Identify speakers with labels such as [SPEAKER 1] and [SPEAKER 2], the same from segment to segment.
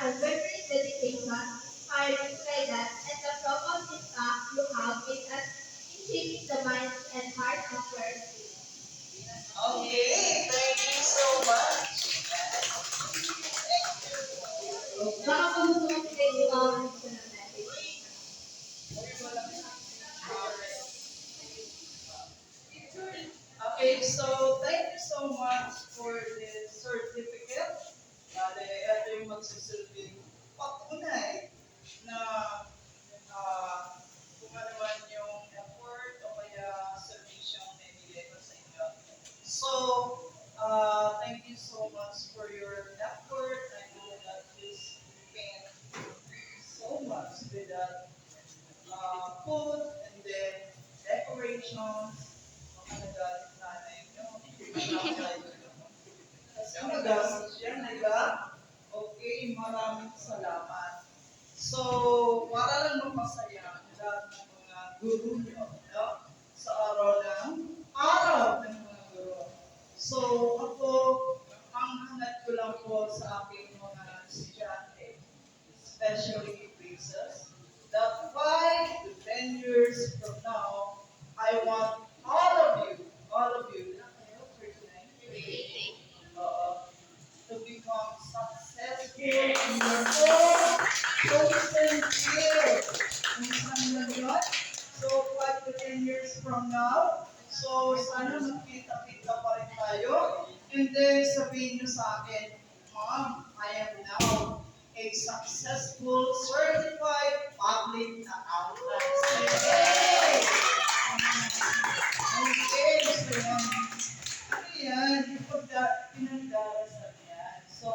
[SPEAKER 1] unwavering dedication, inspiring guidance, and the profound impact you have made us in shaping the minds and hearts of your students.
[SPEAKER 2] Okay, thank you so much.
[SPEAKER 1] Baka kung gusto mo i-comment ko ng message.
[SPEAKER 2] Okay, so thank you so much for the certificate. Bale, ito yung magsisilbing patunay na kung ano man yung effort o kaya servisyong na ibigay ko sa inyo. So, thank you so much for your effort. I know that this spent so much with that food and then decorations. Makagalit nanay nyo. Kasi magalit siya, naga. Okay, maraming salamat. So, para lang mapasaya ang lahat ng mga guru nyo, no? Sa araw ng mga guru. So, ako, ang hangat ko lang po sa aking mga estudyante, especially quizzes, that 5 to 10 years from now, I want all of you, to become successful in your own chosen field. Minsan lang yun. So, 5 to 10 years from now, so sana magkita-kita pa rin tayo. And then, sabihin nyo sa akin, Mom, I am now a successful certified public accountant. Yay! Okay, so, ano yan? Pinagdarasan yan. So,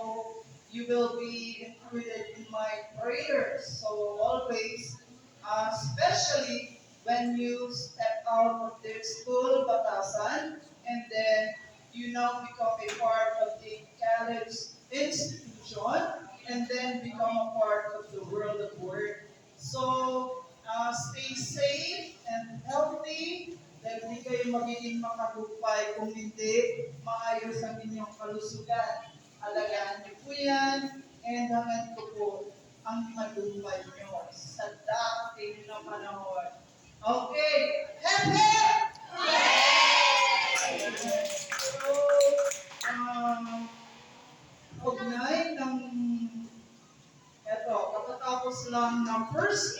[SPEAKER 2] you will be included in my prayers. So, always, especially when you step out of the school, batasan, and then you now become a part of the college institution, and then become a part of the world of work. So, stay safe and healthy dahil hindi kayo magiging makagupay kung hindi maayos ang inyong kalusugan. Alagaan niyo po yan, and hangad ko po ang tagumpay niyo sa dating na panahon. Okay, hep So, ugnay ng katatapos lang ng first